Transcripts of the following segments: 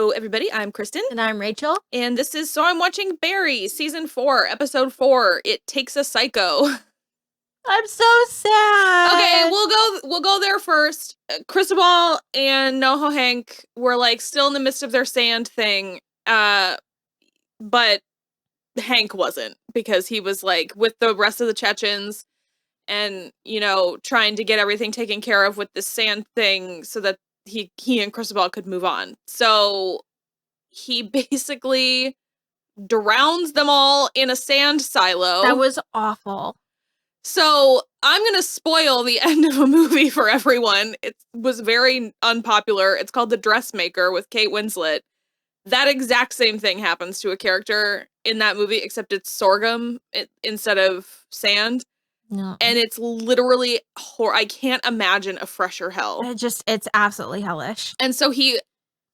Hello, everybody. I'm Kristen. And I'm Rachel. And this is So I'm Watching Barry, Season 4, Episode 4, It Takes a Psycho. I'm so sad. Okay, we'll go there first. Cristobal and NoHo Hank were, like, still in the midst of their sand thing, but Hank wasn't, because he was, like, with the rest of the Chechens and, you know, trying to get everything taken care of with this sand thing so that he and Cristobal could move on. So he basically drowns them all in a sand silo. That was awful. So I'm going to spoil the end of a movie for everyone. It was very unpopular. It's called The Dressmaker with Kate Winslet. That exact same thing happens to a character in that movie, except it's sorghum instead of sand. No. And it's literally I can't imagine a fresher hell. It's absolutely hellish. And so he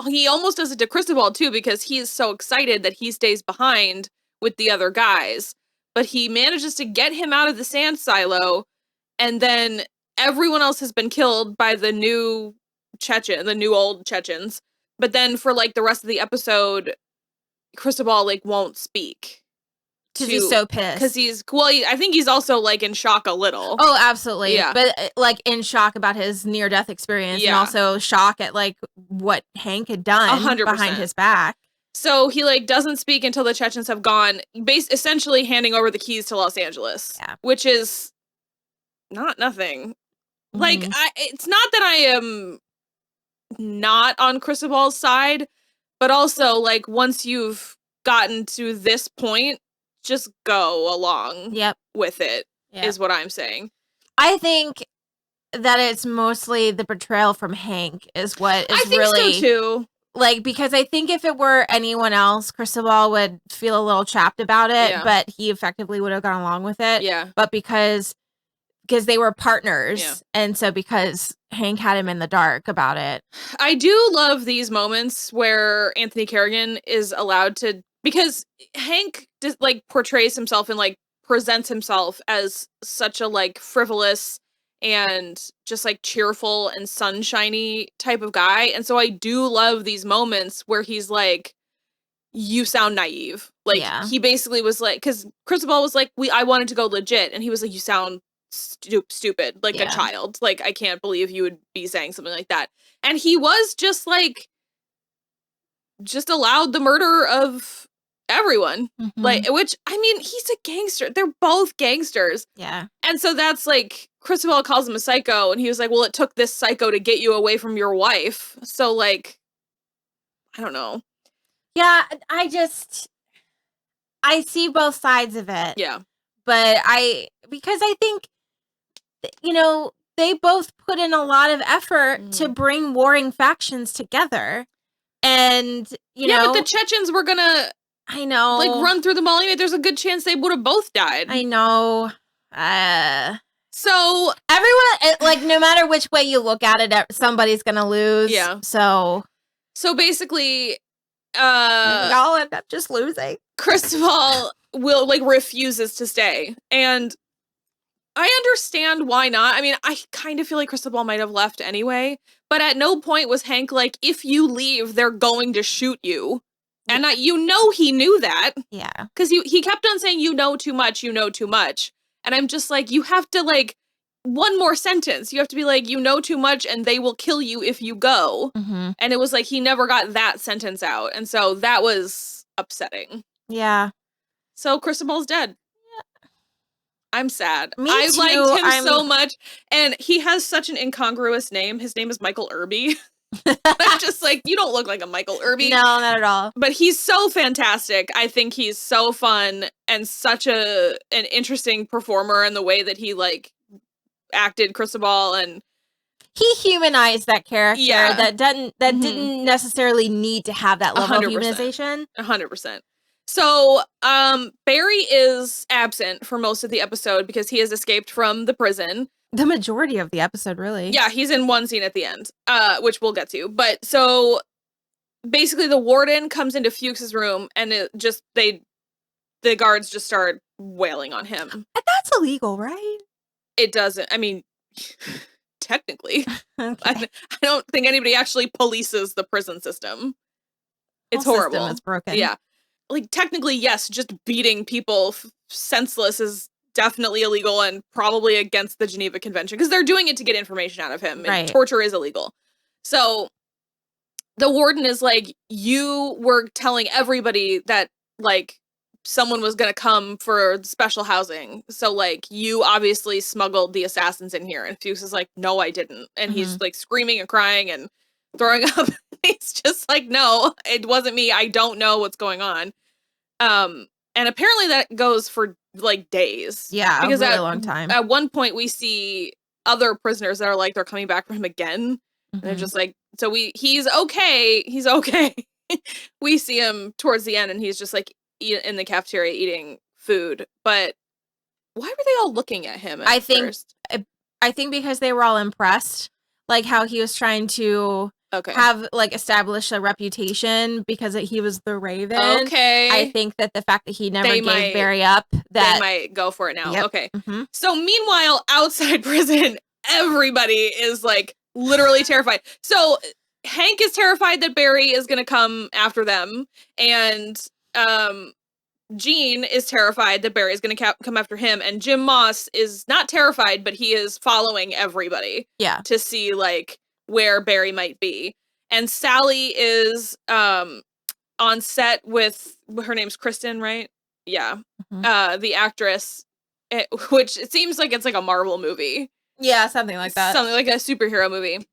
almost does it to Cristobal too, because he is so excited that he stays behind with the other guys. But he manages to get him out of the sand silo, and then everyone else has been killed by the new old Chechens. But then for, like, the rest of the episode, Cristobal, like, won't speak. Because he's so pissed. Because I think he's also, like, in shock a little. Oh, absolutely. Yeah. But, like, in shock about his near-death experience, Yeah. and also shock at, like, what Hank had done 100%. behind his back. So he, like, doesn't speak until the Chechens have gone, essentially handing over the keys to Los Angeles. Yeah. Which is not nothing. Mm-hmm. Like, it's not that I am not on Cristobal's side, but also, like, once you've gotten to this point, just go along with it, is what I'm saying. I think that it's mostly the betrayal from Hank is what is I think really... so, too. Like, because I think if it were anyone else, Cristobal would feel a little trapped about it, but he effectively would have gone along with it. Yeah. But because they were partners, and so because Hank had him in the dark about it. I do love these moments where Anthony Carrigan is allowed to, because Hank just, like, portrays himself and, like, presents himself as such a, like, frivolous and just, like, cheerful and sunshiny type of guy. And so I do love these moments where he's like, you sound naive. Like, he basically was like, because Cristobal was like, I wanted to go legit. And he was like, you sound stupid, like a child. Like, I can't believe you would be saying something like that. And he was just, like, just allowed the murder of everyone. Mm-hmm. Like, which, I mean, he's a gangster. They're both gangsters. Yeah. And so that's, like, Cristobal calls him a psycho, and he was like, well, it took this psycho to get you away from your wife. So, like, I don't know. Yeah, I see both sides of it. Yeah. But because I think, you know, they both put in a lot of effort to bring warring factions together. And, you know. Yeah, but the Chechens were gonna, I know, like, run through them all anyway. There's a good chance they would have both died. I know. So everyone, like, no matter which way you look at it, somebody's gonna lose. Yeah. So basically, y'all end up just losing. Cristobal refuses to stay, and I understand why not. I mean, I kind of feel like Cristobal might have left anyway, but at no point was Hank like, if you leave, they're going to shoot you. And he knew that. Yeah. Because he kept on saying, you know too much. And I'm just like, you have to, like, one more sentence. You have to be like, you know too much and they will kill you if you go. Mm-hmm. And it was like, he never got that sentence out. And so that was upsetting. Yeah. So Cristobal's dead. Yeah. I'm sad. Me too. Liked him so much. And he has such an incongruous name. His name is Michael Irby. I'm just like, you don't look like a Michael Irby. No, not at all. But he's so fantastic. I think he's so fun and such an interesting performer in the way that he, like, acted Cristobal, and he humanized that character that didn't necessarily need to have that level 100%. of humanization. 100%. So, Barry is absent for most of the episode because he has escaped from the prison. The majority of the episode, really. Yeah, he's in one scene at the end, which we'll get to. But so basically the warden comes into Fuchs's room, and the guards just start wailing on him. And that's illegal, right? It doesn't. I mean, technically. Okay. I don't think anybody actually polices the prison system. It's Whole horrible. system is broken. Yeah. Like, technically, yes, just beating people senseless is definitely illegal and probably against the Geneva Convention because they're doing it to get information out of him. And torture is illegal. So the warden is like, you were telling everybody that, like, someone was going to come for special housing. So, like, you obviously smuggled the assassins in here. And Fuchs is like, no, I didn't. And he's, like, screaming and crying and throwing up. He's just like, no, it wasn't me. I don't know what's going on. And apparently that goes for, like, days. Yeah, because a really long time. At one point, we see other prisoners that are like, they're coming back for him again. And they're just like, so he's okay. He's okay. We see him towards the end and he's just like in the cafeteria eating food. But why were they all looking at him at first? I think because they were all impressed, like how he was trying to have like establish a reputation because he was the Raven. Okay. I think that the fact that he never gave Barry up, that they might go for it now. Yep. Okay. So meanwhile, outside prison, everybody is like literally terrified. So Hank is terrified that Barry is going to come after them, and Jean is terrified that Barry is going to come after him, and Jim Moss is not terrified, but he is following everybody to see like where Barry might be. And Sally is on set with, her name's Kristen, right? Yeah. The actress, which it seems like it's like a Marvel movie. Yeah, something like that. Something like a superhero movie.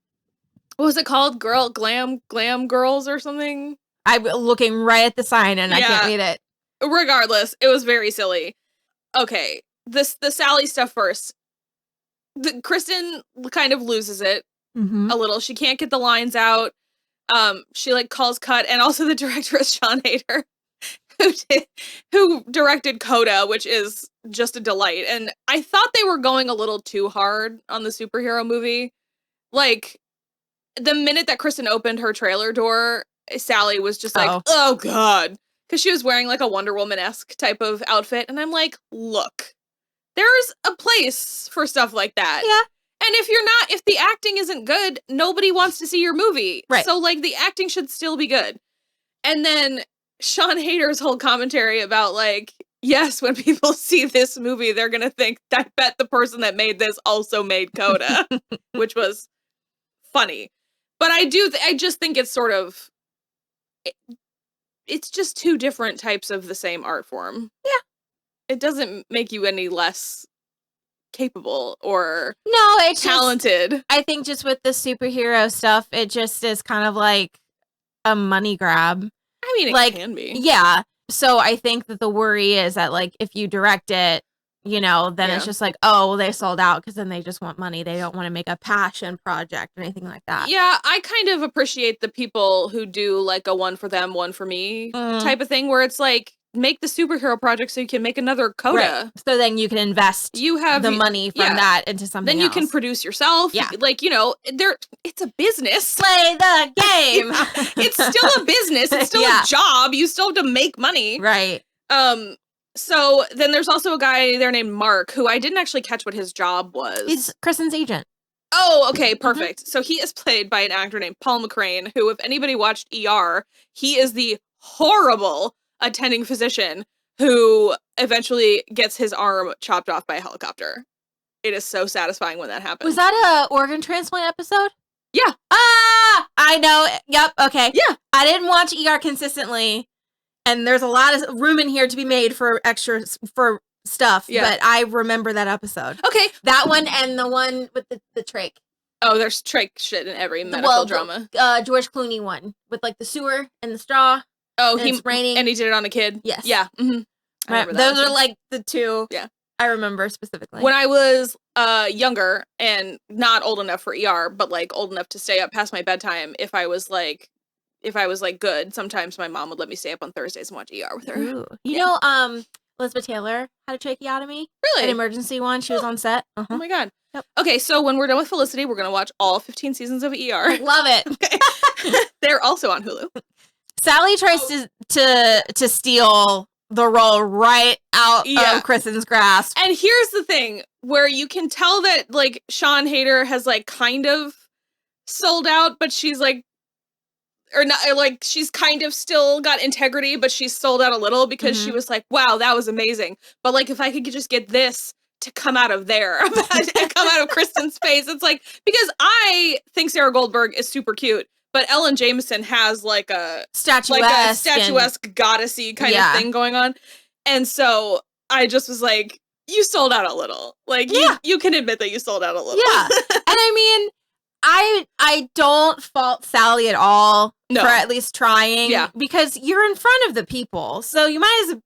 What was it called? Glam Girls or something? I'm looking right at the sign and I can't read it. Regardless, it was very silly. Okay, the Sally stuff first. Kristen kind of loses it a little. She can't get the lines out. She like calls cut, and also the director is Sean Hayter, who directed Coda, which is just a delight. And I thought they were going a little too hard on the superhero movie. Like, the minute that Kristen opened her trailer door, Sally was just like, oh God. Because she was wearing like a Wonder Woman-esque type of outfit. And I'm like, look, there's a place for stuff like that. Yeah. And if the acting isn't good, nobody wants to see your movie. Right. So like the acting should still be good. And then Sean Hayter's whole commentary about like, yes, when people see this movie, they're going to think, I bet the person that made this also made Coda, which was funny. But I just think it's sort of, it's just two different types of the same art form. Yeah. It doesn't make you any less capable or it's talented. I think just with the superhero stuff, it just is kind of like a money grab. I mean, it can be. Yeah. So I think that the worry is that like if you direct it, then it's just like, oh, well, they sold out because then they just want money. They don't want to make a passion project or anything like that. Yeah, I kind of appreciate the people who do like a one for them, one for me type of thing where it's like, make the superhero project so you can make another Coda. Right. So then you can invest the money from that into something Then you can produce yourself. Yeah. Like, it's a business. Play the game. It's still a business. It's still a job. You still have to make money. Right. So then there's also a guy there named Mark who I didn't actually catch what his job was. He's Kristen's agent. Oh, okay, perfect. So he is played by an actor named Paul McCrane, who, if anybody watched ER, he is the horrible attending physician who eventually gets his arm chopped off by a helicopter. It is so satisfying when that happens. Was that a organ transplant episode? Yeah. I know. Yep. Okay. Yeah. I didn't watch ER consistently, and there's a lot of room in here to be made for extras for stuff. Yeah. But I remember that episode. Okay. That one and the one with the trach. Oh, there's trach shit in every medical drama. George Clooney one with like the sewer and the straw. Oh, it's raining. And he did it on a kid? Yes. Yeah. Mm-hmm. Those are like the two I remember specifically. When I was younger and not old enough for ER, but like old enough to stay up past my bedtime, if I was like good, sometimes my mom would let me stay up on Thursdays and watch ER with her. Ooh. You know, Elizabeth Taylor had a tracheotomy. Really? An emergency one. She was on set. Oh my God. Yep. Okay, so when we're done with Felicity, we're going to watch all 15 seasons of ER. I love it. Okay. They're also on Hulu. Sally tries to steal the role right out of Kristen's grasp. And here's the thing, where you can tell that, like, Sean Hayter has, like, kind of sold out, but she's, like, or not, like she's kind of still got integrity, but she's sold out a little because she was like, wow, that was amazing. But like, if I could just get this to come out of there and come out of Kristen's face, it's like, because I think Sarah Goldberg is super cute, but Ellen Jameson has like a statuesque goddessy kind of thing going on. And so I just was like, you sold out a little. Like, you can admit that you sold out a little. Yeah. And I mean, I don't fault Sally at all for at least trying. Yeah. Because you're in front of the people. So you might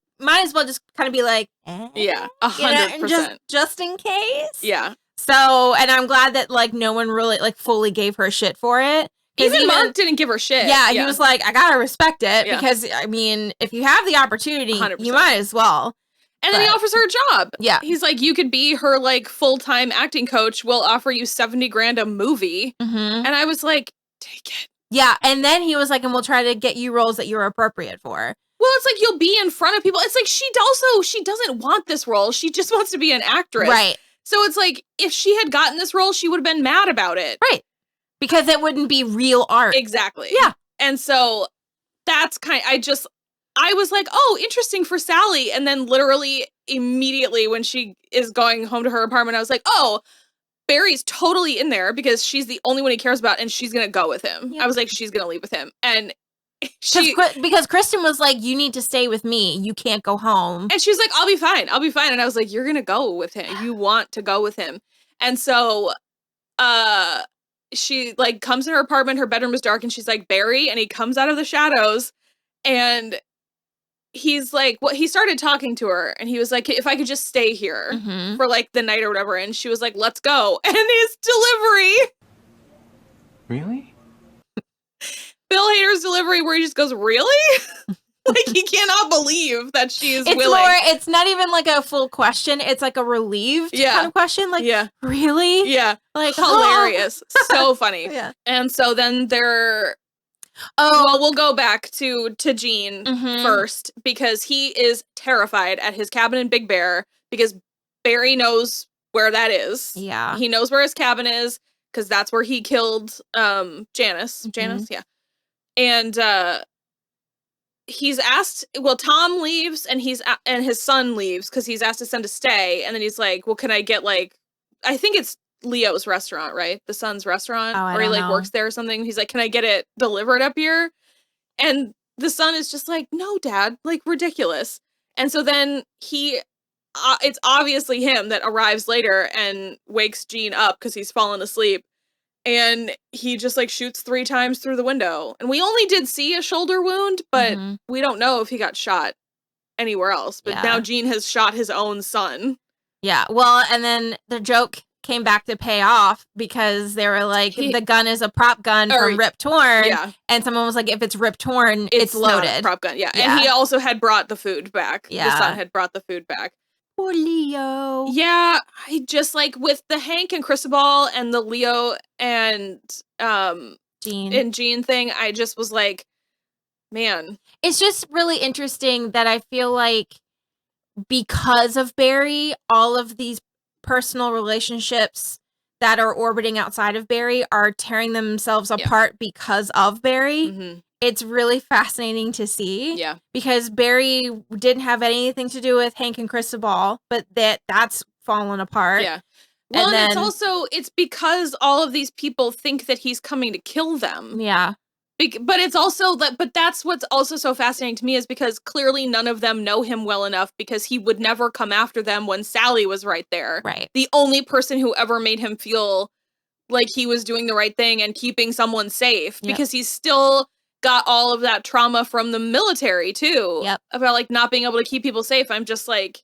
as well just kind of be like, yeah, 100%. Just in case. Yeah. So, and I'm glad that like no one really like fully gave her shit for it. Even Mark didn't give her shit. Yeah, he was like, I gotta respect it because I mean, if you have the opportunity, 100%. You might as well. And then he offers her a job. Yeah. He's like, you could be her like full-time acting coach. We'll offer you $70,000 a movie. And I was like, take it. Yeah. And then he was like, and we'll try to get you roles that you're appropriate for. Well, it's like you'll be in front of people. It's like she doesn't want this role. She just wants to be an actress. Right. So it's like if she had gotten this role, she would have been mad about it. Right. Because it wouldn't be real art. Exactly. Yeah. And so that's I was like, oh, interesting for Sally. And then literally immediately when she is going home to her apartment, I was like, oh, Barry's totally in there because she's the only one he cares about and she's going to go with him. Yep. I was like, she's going to leave with him. And because Kristen was like, you need to stay with me. You can't go home. And she was like, I'll be fine. I'll be fine. And I was like, you're going to go with him. You want to go with him. And so, she like comes in her apartment, her bedroom is dark, and she's like, Barry, and he comes out of the shadows and he's like, well, he started talking to her and he was like, if I could just stay here for like the night or whatever. And she was like, let's go. And his delivery. Really? Bill Hader's delivery where he just goes, really? Like he cannot believe that she's willing. It's not even like a full question. It's like a relieved kind of question. Like, really? Yeah. Like hilarious. So funny. Yeah. And so then well, we'll go back to Gene first because he is terrified at his cabin in Big Bear because Barry knows where that is. Yeah. He knows where his cabin is because that's where he killed Janice. Janice, yeah. And he's asked, well, Tom leaves and his son leaves because he's asked his son to stay. And then he's like, well, can I get like, I think it's Leo's restaurant, right? The son's restaurant, or he like works there or something. He's like, can I get it delivered up here? And the son is just like, no, Dad, like ridiculous. And so then it's obviously him that arrives later and wakes Gene up because he's fallen asleep. And he just like shoots 3 times through the window. And we only did see a shoulder wound, but we don't know if he got shot anywhere else. But now Gene has shot his own son. Yeah. Well, and then the joke came back to pay off because they were like, the gun is a prop gun from Rip Torn. Yeah. And someone was like, if it's Rip Torn, it's loaded. Not a prop gun. Yeah. And he also had brought the food back. Yeah. The son had brought the food back. Poor Leo. Yeah. I just like with the Hank and Cristobal and the Leo and Gene thing, I just was like, man. It's just really interesting that I feel like because of Barry, all of these personal relationships that are orbiting outside of Barry are tearing themselves apart because of Barry. It's really fascinating to see. Yeah. Because Barry didn't have anything to do with Hank and Cristobal, but that's fallen apart. Yeah. Well, and it's because all of these people think that he's coming to kill them. Yeah. But it's also but that's what's also so fascinating to me is because clearly none of them know him well enough because he would never come after them when Sally was right there. Right. The only person who ever made him feel like he was doing the right thing and keeping someone safe because he's still got all of that trauma from the military too. Yep. About like not being able to keep people safe. I'm just like,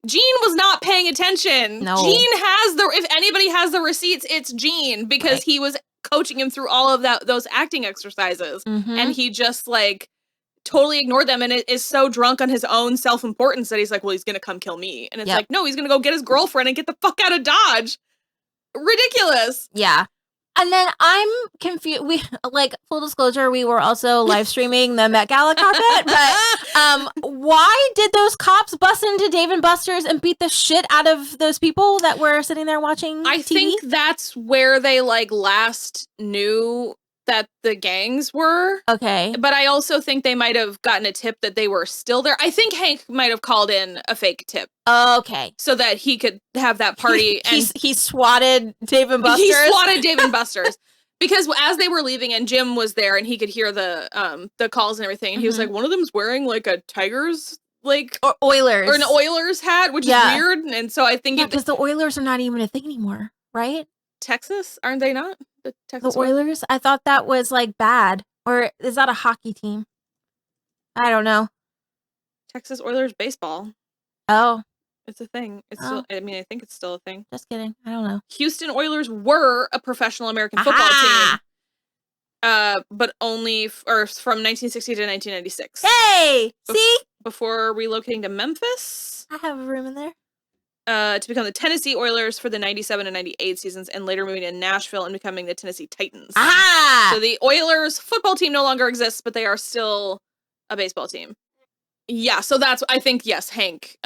Gene was not paying attention. No. Gene has if anybody has the receipts, it's Gene because he was coaching him through all of those acting exercises and he just like totally ignored them and is so drunk on his own self-importance that he's like, well, he's gonna come kill me. And it's like, no, he's gonna go get his girlfriend and get the fuck out of Dodge. Ridiculous. Yeah. And then I'm confused. We like full disclosure, we were also live streaming the Met Gala carpet. But why did those cops bust into Dave and Buster's and beat the shit out of those people that were sitting there watching TV? I think that's where they like last knew that the gangs were. Okay. But I also think they might have gotten a tip that they were still there. I think Hank might have called in a fake tip. Okay. So that he could have that party. He swatted Dave and Buster's. He swatted Dave and Buster's. Because as they were leaving and Jim was there and he could hear the calls and everything. And he was like, one of them's wearing like a Tigers, like. Or Oilers. Or an Oilers hat, which is weird. And so I think because the Oilers are not even a thing anymore, right? Texas? Aren't they not? The Texas Oilers? I thought that was like bad. Or is that a hockey team? I don't know. Texas Oilers baseball. Oh. It's a thing. It's still, I mean, I think it's still a thing. Just kidding. I don't know. Houston Oilers were a professional American football team. But only from 1960 to 1996. Hey! See? Before relocating to Memphis. I have a room in there. To become the Tennessee Oilers for the 97 and 98 seasons and later moving to Nashville and becoming the Tennessee Titans. So the Oilers football team no longer exists, but they are still a baseball team. Yeah, so that's, I think, yes, Hank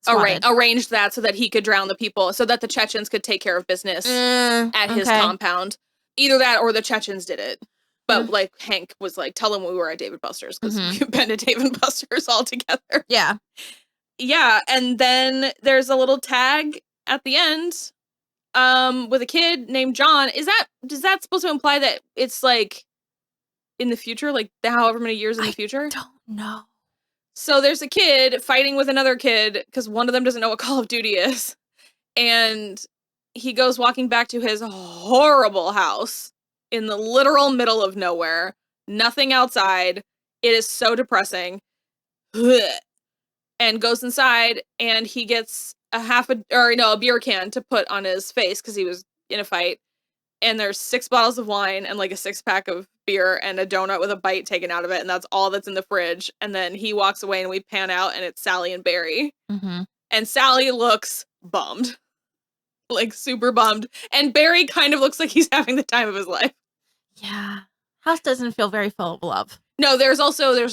arranged that so that he could drown the people, so that the Chechens could take care of business at his compound. Either that or the Chechens did it. But, like, Hank was like, tell them we were at Dave and Buster's, because we've been to Dave and Buster's all together. Yeah. Yeah, and then there's a little tag at the end with a kid named John. Is that supposed to imply that it's, like, in the future? Like, however many years in the future? I don't know. So there's a kid fighting with another kid because one of them doesn't know what Call of Duty is. And he goes walking back to his horrible house in the literal middle of nowhere. Nothing outside. It is so depressing. And goes inside and he gets a beer can to put on his face because he was in a fight. And there's 6 bottles of wine and like a 6-pack of beer and a donut with a bite taken out of it. And that's all that's in the fridge. And then he walks away and we pan out and it's Sally and Barry. And Sally looks bummed. Like super bummed. And Barry kind of looks like he's having the time of his life. Yeah. House doesn't feel very full of love. No, there's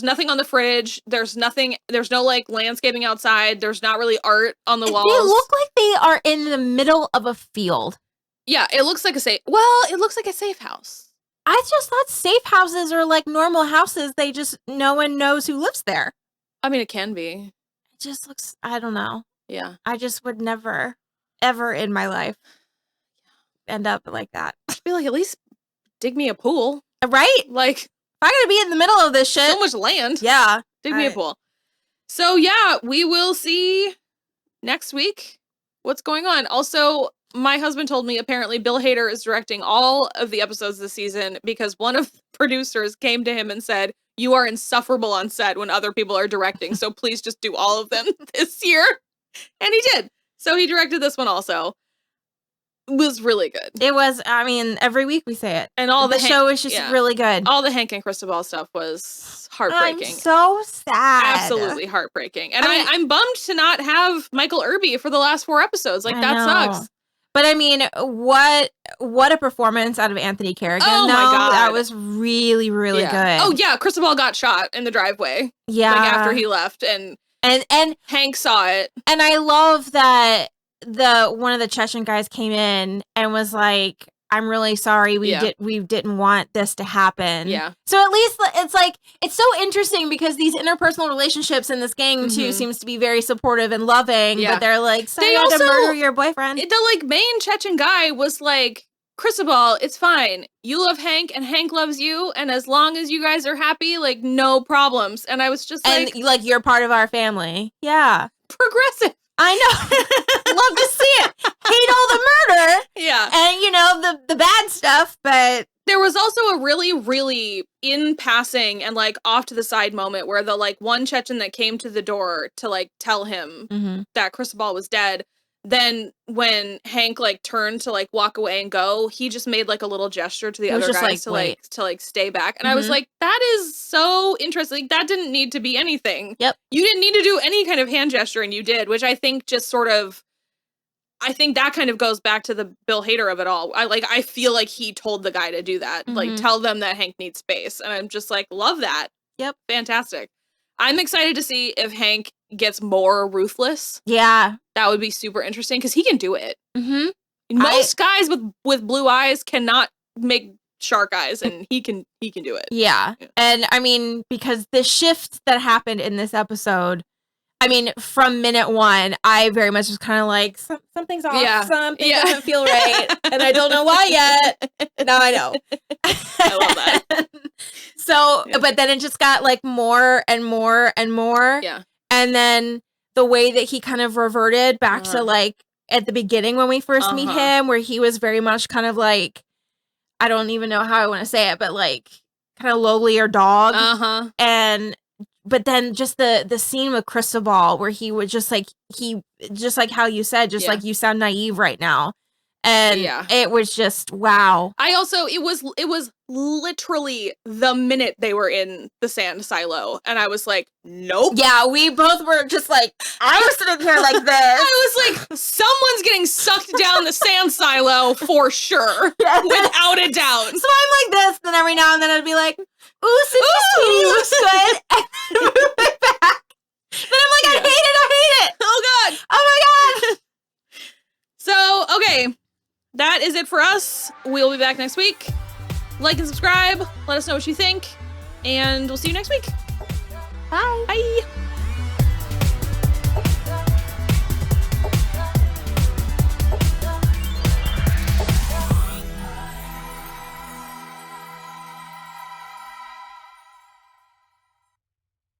nothing on the fridge. There's no like landscaping outside. There's not really art on the walls. They look like they are in the middle of a field. Yeah, it looks like it looks like a safe house. I just thought safe houses are like normal houses. They just, no one knows who lives there. I mean, it can be. It just looks, I don't know. Yeah. I just would never, ever in my life end up like that. I'd be like, at least dig me a pool. Right? Like, if I'm going to be in the middle of this shit. So much land. Yeah. Dig me a pool. So yeah, we will see next week what's going on. Also, my husband told me apparently Bill Hader is directing all of the episodes this season because one of the producers came to him and said, you are insufferable on set when other people are directing, so please just do all of them this year. And he did. So he directed this one also. It was really good. It was, I mean, every week we say it. And all the show is just really good. All the Hank and Cristobal stuff was heartbreaking. I'm so sad. Absolutely heartbreaking. And I'm bummed to not have Michael Irby for the last 4 episodes. Like, that sucks. But I mean, what a performance out of Anthony Kerrigan. Oh my God. That was really, really good. Oh yeah, Cristobal got shot in the driveway. Yeah. Like after he left and Hank saw it. And I love that one of the Chechen guys came in and was like, I'm really sorry. We didn't want this to happen. Yeah. So at least it's like, it's so interesting because these interpersonal relationships in this gang too seems to be very supportive and loving, but they're like, so you had to murder your boyfriend. The like main Chechen guy was like, Cristobal, it's fine. You love Hank and Hank loves you. And as long as you guys are happy, like no problems. And I was just like, and like, you're part of our family. Yeah. Progressive. I know. Love to see it. Hate all the murder. Yeah. And, you know, the bad stuff, but... There was also a really, really in passing and, like, off to the side moment where the, like, one Chechen that came to the door to, like, tell him that Cristobal was dead, then when Hank, like, turned to, like, walk away and go, he just made, like, a little gesture to the other guys to stay back. And I was like, that is so interesting. Like, that didn't need to be anything. Yep. You didn't need to do any kind of hand gesture, and you did, which I think just sort of, I think that kind of goes back to the Bill Hader of it all. I feel like he told the guy to do that. Like, tell them that Hank needs space. And I'm just like, love that. Yep. Fantastic. I'm excited to see if Hank gets more ruthless. Yeah. That would be super interesting because he can do it. Most guys with blue eyes cannot make shark eyes, and he can do it. Yeah. And I mean, because the shift that happened in this episode, I mean, from minute one, I very much was kind of like, something's off, something doesn't feel right, and I don't know why yet. Now I know. I love that. So, but then it just got like more and more and more. Yeah. And then the way that he kind of reverted back to like at the beginning when we first meet him, where he was very much kind of like, I don't even know how I want to say it, but like kind of lowlier dog. But then just the scene with Cristobal where he would just like how you said, just like, you sound naive right now. And it was just, wow. I also, it was literally the minute they were in the sand silo, and I was like, nope. Yeah, we both were just like, I was sitting here like this. I was like, someone's getting sucked down the sand silo for sure, without a doubt. So I'm like this, then every now and then I'd be like, ooh, sweetie looks good. And then move it back. Then I'm like, I hate it. Oh God. Oh my God. So, okay. That is it for us. We'll be back next week. Like and subscribe. Let us know what you think. And we'll see you next week. Bye. Bye.